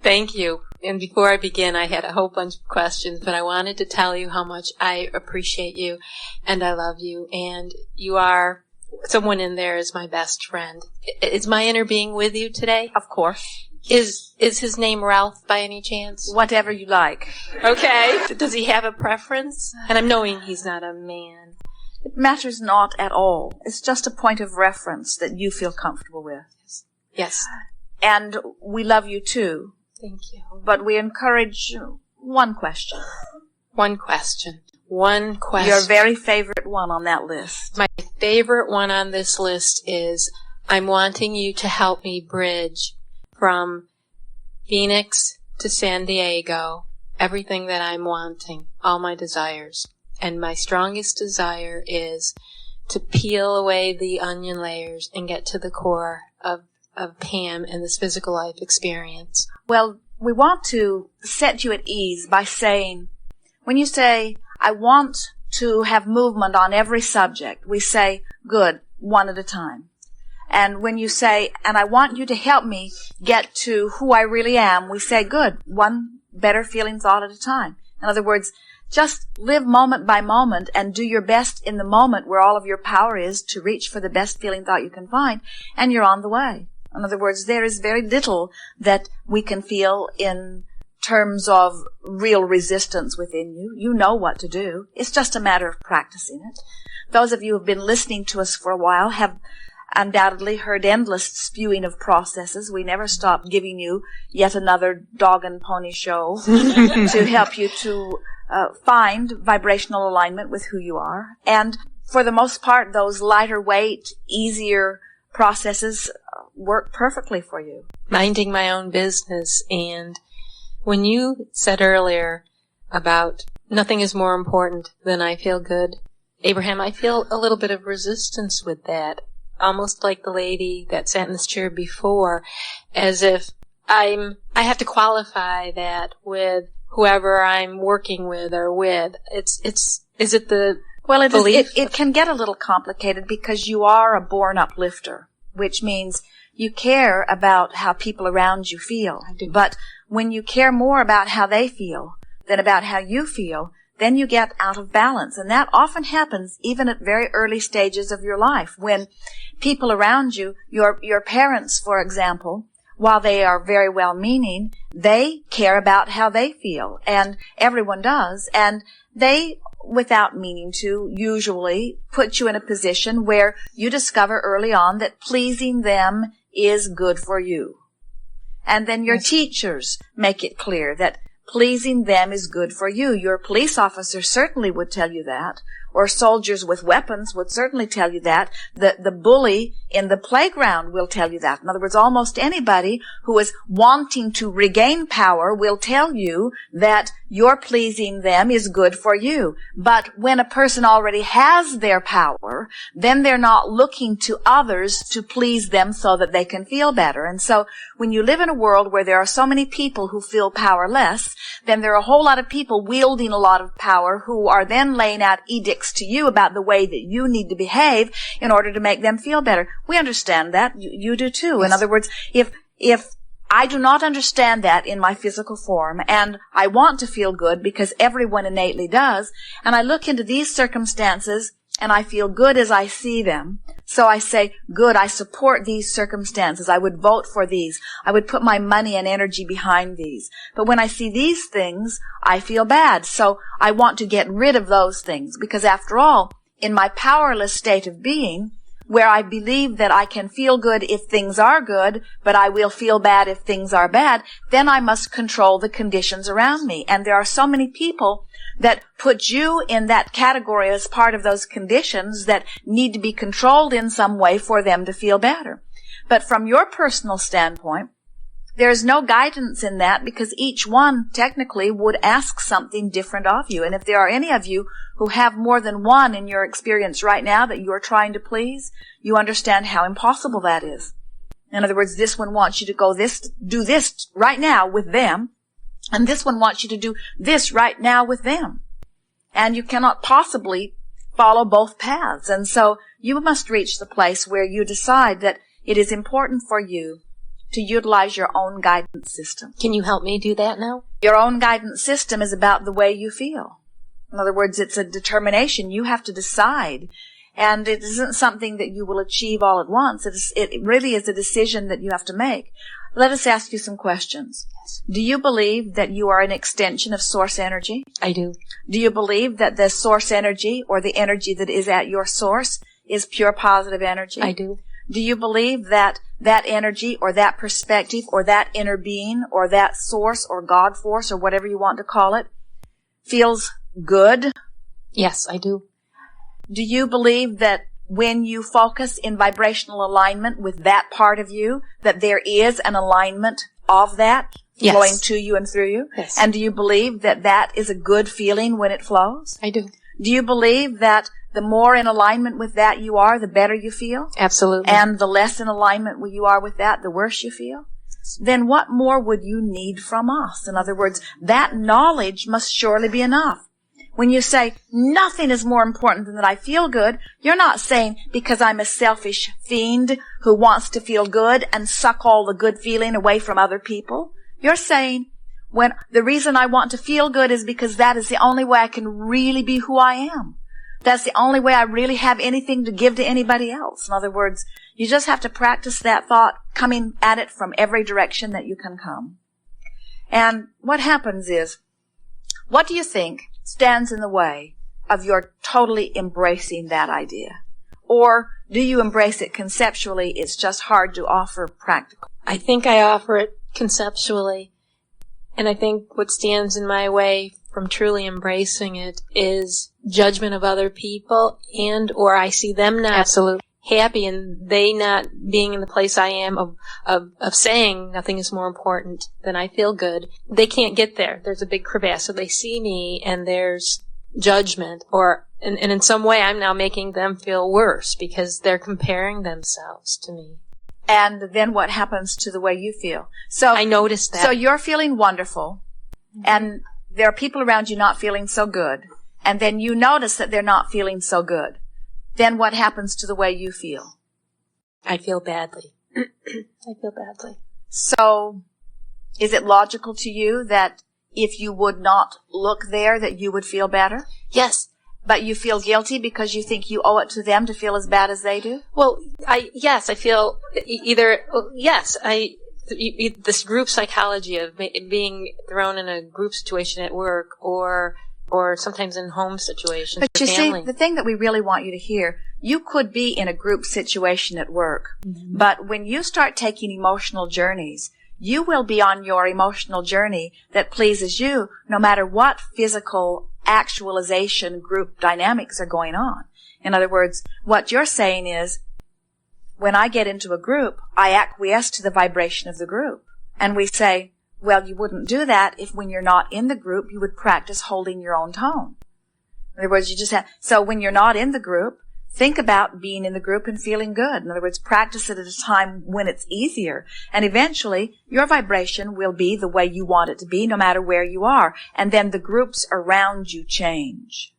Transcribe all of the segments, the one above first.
Thank you. And before I begin, I had a whole bunch of questions, but I wanted to tell you how much I appreciate you and I love you. And you are, someone in there is my best friend. Is my inner being with you today? Of course. Is his name Ralph by any chance? Whatever you like. Okay. Does he have a preference? And I'm knowing he's not a man. It matters not at all. It's just a point of reference that you feel comfortable with. Yes. And we love you too. Thank you. But we encourage one question. One question. One question. Your very favorite one on that list. My favorite one on this list is, I'm wanting you to help me bridge from Phoenix to San Diego, everything that I'm wanting, all my desires. And my strongest desire is to peel away the onion layers and get to the core of Pam and this physical life experience. Well, we want to set you at ease by saying, when you say, I want to have movement on every subject, we say, good, one at a time. And when you say, and I want you to help me get to who I really am, we say, good, one better feeling thought at a time. In other words, just live moment by moment and do your best in the moment where all of your power is to reach for the best feeling thought you can find, and you're on the way. In other words, there is very little that we can feel in terms of real resistance within you. You know what to do. It's just a matter of practicing it. Those of you who have been listening to us for a while have undoubtedly heard endless spewing of processes. We never stop giving you yet another dog and pony show to help you to find vibrational alignment with who you are. And for the most part, those lighter weight, easier processes work perfectly for you. Minding my own business. And when you said earlier about nothing is more important than I feel good, Abraham, I feel a little bit of resistance with that. Almost like the lady that sat in this chair before, as if I have to qualify that with whoever I'm working with or with. Is it the belief? It can get a little complicated because you are a born uplifter, which means you care about how people around you feel. I do. But when you care more about how they feel than about how you feel, then you get out of balance. And that often happens even at very early stages of your life, when people around you, your parents, for example, while they are very well-meaning, they care about how they feel, and everyone does, and they, without meaning to, usually put you in a position where you discover early on that pleasing them is good for you. And then your teachers make it clear that pleasing them is good for you. Your police officer certainly would tell you that, or soldiers with weapons would certainly tell you that. The bully in the playground will tell you that. In other words, almost anybody who is wanting to regain power will tell you that your pleasing them is good for you. But when a person already has their power, then they're not looking to others to please them so that they can feel better. And so when you live in a world where there are so many people who feel powerless, then there are a whole lot of people wielding a lot of power who are then laying out edicts to you about the way that you need to behave in order to make them feel better. We understand that. You do too. In other words, if I do not understand that in my physical form, and I want to feel good because everyone innately does, and I look into these circumstances and I feel good as I see them, so I say, good, I support these circumstances. I would vote for these. I would put my money and energy behind these. But when I see these things, I feel bad. So I want to get rid of those things, because after all, in my powerless state of being, where I believe that I can feel good if things are good, but I will feel bad if things are bad, then I must control the conditions around me. And there are so many people that put you in that category as part of those conditions that need to be controlled in some way for them to feel better. But from your personal standpoint, there's no guidance in that, because each one technically would ask something different of you. And if there are any of you who have more than one in your experience right now that you are trying to please, you understand how impossible that is. In other words, this one wants you to do this right now with them, and this one wants you to do this right now with them. And you cannot possibly follow both paths. And so you must reach the place where you decide that it is important for you to utilize your own guidance system. Can you help me do that now? Your own guidance system is about the way you feel. In other words, it's a determination. You have to decide. And it isn't something that you will achieve all at once. It really is a decision that you have to make. Let us ask you some questions. Yes. Do you believe that you are an extension of source energy? I do. Do you believe that the source energy or the energy that is at your source is pure positive energy? I do. Do you believe that that energy or that perspective or that inner being or that source or God force or whatever you want to call it feels good? Yes, I do. Do you believe that when you focus in vibrational alignment with that part of you, that there is an alignment of that Yes. flowing to you and through you? Yes. And do you believe that that is a good feeling when it flows? I do. Do you believe that the more in alignment with that you are, the better you feel? Absolutely. And the less in alignment you are with that, the worse you feel? Then what more would you need from us? In other words, that knowledge must surely be enough. When you say, nothing is more important than that I feel good, you're not saying because I'm a selfish fiend who wants to feel good and suck all the good feeling away from other people. You're saying, when the reason I want to feel good is because that is the only way I can really be who I am. That's the only way I really have anything to give to anybody else. In other words, you just have to practice that thought, coming at it from every direction that you can come. And what happens is, what do you think stands in the way of your totally embracing that idea? Or do you embrace it conceptually? It's just hard to offer practical. I think I offer it conceptually. And I think what stands in my way from truly embracing it is judgment of other people, and or I see them not Absolutely. happy and they not being in the place I am of saying nothing is more important than I feel good. They can't get there. There's a big crevasse. So they see me and there's judgment, and in some way I'm now making them feel worse because they're comparing themselves to me. And then what happens to the way you feel? So I noticed that. So you're feeling wonderful, and there are people around you not feeling so good, and then you notice that they're not feeling so good. Then what happens to the way you feel? I feel badly. I feel badly. So is it logical to you that if you would not look there, that you would feel better? Yes. But you feel guilty because you think you owe it to them to feel as bad as they do? Well, I feel this group psychology of being thrown in a group situation at work or sometimes in home situations but or you family. see, the thing that we really want you to hear, you could be in a group situation at work, Mm-hmm. but when you start taking emotional journeys, you will be on your emotional journey that pleases you no matter what physical actualization group dynamics are going on. In other words, what you're saying is, when I get into a group, I acquiesce to the vibration of the group. And we say, well, you wouldn't do that if when you're not in the group, you would practice holding your own tone. In other words, so when you're not in the group, think about being in the group and feeling good. In other words, practice it at a time when it's easier. And eventually, your vibration will be the way you want it to be, no matter where you are. And then the groups around you change.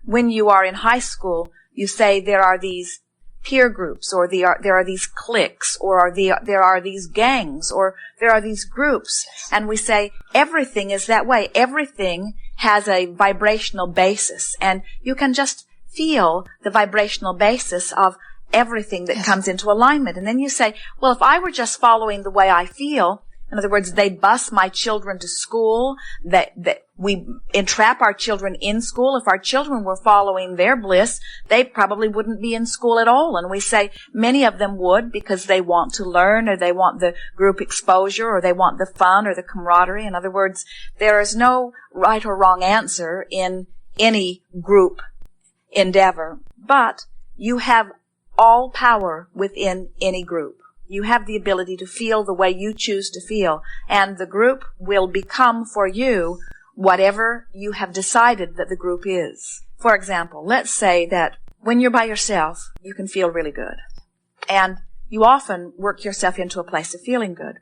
When you are in high school, you say there are these peer groups, or there are these cliques, or there are these gangs, or there are these groups. And we say everything is that way. Everything has a vibrational basis. And you can just feel the vibrational basis of everything that comes into alignment. And then you say, well, if I were just following the way I feel, in other words, they bus my children to school, that we entrap our children in school. If our children were following their bliss, they probably wouldn't be in school at all. And we say many of them would because they want to learn, or they want the group exposure, or they want the fun or the camaraderie. In other words, there is no right or wrong answer in any group endeavor, but you have all power within any group. You have the ability to feel the way you choose to feel, and the group will become for you whatever you have decided that the group is. For example, let's say that when you're by yourself, you can feel really good, and you often work yourself into a place of feeling good.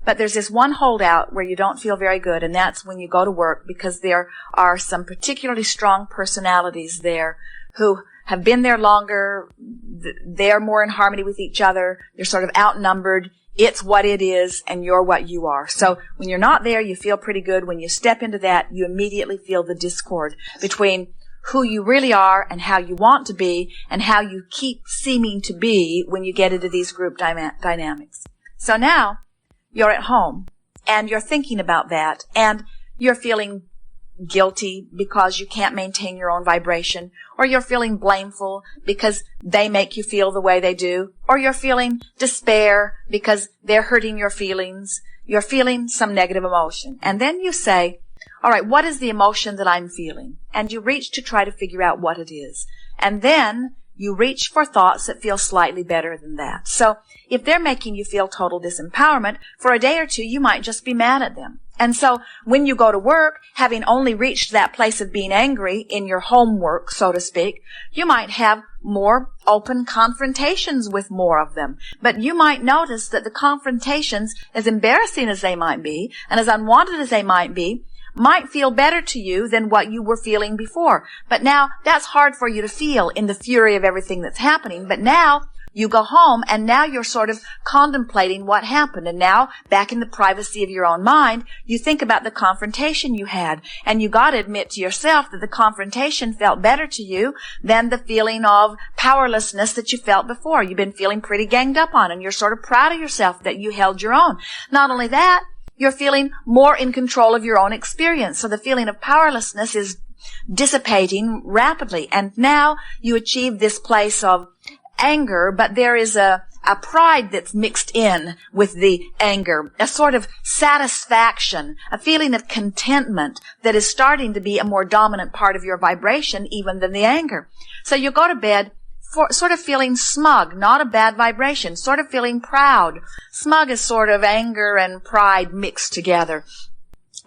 But there's this one holdout where you don't feel very good, and that's when you go to work, because there are some particularly strong personalities there who have been there longer. They're more in harmony with each other. They're sort of outnumbered it's what it is and you're what you are. So when you're not there, you feel pretty good. When you step into that, you immediately feel the discord between who you really are and how you want to be and how you keep seeming to be when you get into these group dynamics. So now you're at home and you're thinking about that and you're feeling guilty because you can't maintain your own vibration, or you're feeling blameful because they make you feel the way they do, or you're feeling despair because they're hurting your feelings. You're feeling some negative emotion. And then you say, all right, what is the emotion that I'm feeling? And you reach to try to figure out what it is. And then you reach for thoughts that feel slightly better than that. So if they're making you feel total disempowerment, for a day or two, you might just be mad at them. And so when you go to work, having only reached that place of being angry in your homework, so to speak, you might have more open confrontations with more of them. But you might notice that the confrontations, as embarrassing as they might be, and as unwanted as they might be, might feel better to you than what you were feeling before. But now, that's hard for you to feel in the fury of everything that's happening. But now, you go home and now you're sort of contemplating what happened. And now, back in the privacy of your own mind, you think about the confrontation you had. And you got to admit to yourself that the confrontation felt better to you than the feeling of powerlessness that you felt before. You've been feeling pretty ganged up on and you're sort of proud of yourself that you held your own. Not only that, you're feeling more in control of your own experience. So the feeling of powerlessness is dissipating rapidly. And now you achieve this place of anger, but there is a pride that's mixed in with the anger, a sort of satisfaction, a feeling of contentment that is starting to be a more dominant part of your vibration even than the anger. So you go to bed sort of feeling smug, not a bad vibration, sort of feeling proud. Smug is sort of anger and pride mixed together.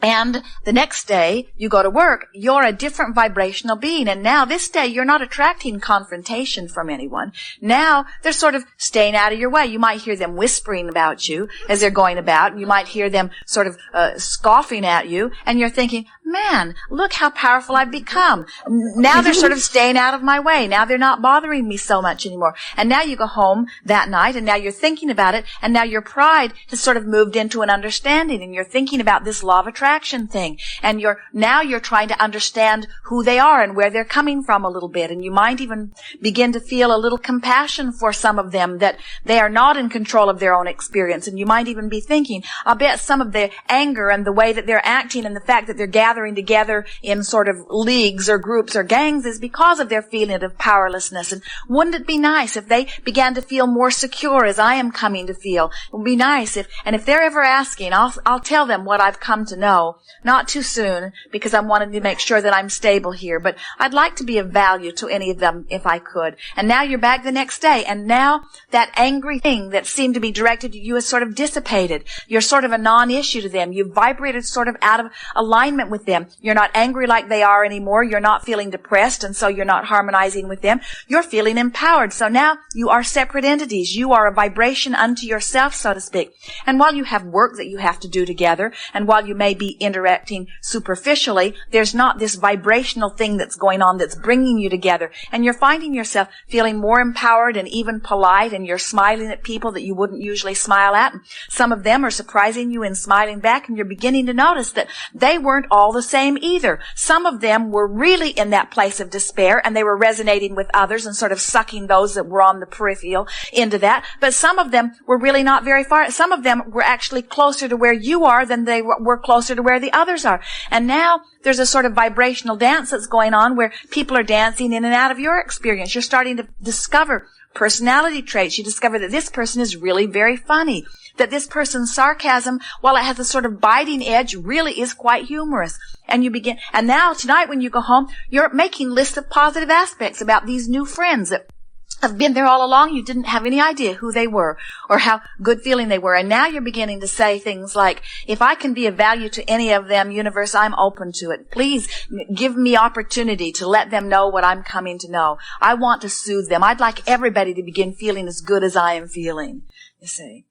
And the next day, you go to work, you're a different vibrational being. And now this day, you're not attracting confrontation from anyone. Now, they're sort of staying out of your way. You might hear them whispering about you as they're going about. You might hear them sort of scoffing at you. And you're thinking, man, look how powerful I've become. Now they're sort of staying out of my way. Now they're not bothering me so much anymore. And now you go home that night, and now you're thinking about it. And now your pride has sort of moved into an understanding. And you're thinking about this law of attraction thing, and you're trying to understand who they are and where they're coming from a little bit, and you might even begin to feel a little compassion for some of them, that they are not in control of their own experience. And you might even be thinking, I'll bet some of the anger and the way that they're acting and the fact that they're gathering together in sort of leagues or groups or gangs is because of their feeling of powerlessness. And wouldn't it be nice if they began to feel more secure as I am coming to feel? It would be nice if they're ever asking, I'll tell them what I've come to know. Not too soon, because I'm wanting to make sure that I'm stable here, but I'd like to be of value to any of them if I could. And now you're back the next day, and now that angry thing that seemed to be directed to you is sort of dissipated. You're sort of a non-issue to them. You've vibrated sort of out of alignment with them. You're not angry like they are anymore. You're not feeling depressed, and so you're not harmonizing with them. You're feeling empowered. So now you are separate entities. You are a vibration unto yourself, so to speak. And while you have work that you have to do together, and while you may be interacting superficially, there's not this vibrational thing that's going on that's bringing you together. And you're finding yourself feeling more empowered and even polite, and you're smiling at people that you wouldn't usually smile at. And some of them are surprising you and smiling back, and you're beginning to notice that they weren't all the same either. Some of them were really in that place of despair, and they were resonating with others and sort of sucking those that were on the peripheral into that. But some of them were really not very far. Some of them were actually closer to where you are than they were closer to where the others are. And now there's a sort of vibrational dance that's going on where people are dancing in and out of your experience. You're starting to discover personality traits. You discover that this person is really very funny, that this person's sarcasm, while it has a sort of biting edge, really is quite humorous. And now tonight when you go home, you're making lists of positive aspects about these new friends that have been there all along. You didn't have any idea who they were or how good feeling they were. And now you're beginning to say things like, if I can be of value to any of them, universe, I'm open to it. Please give me opportunity to let them know what I'm coming to know. I want to soothe them. I'd like everybody to begin feeling as good as I am feeling, you see.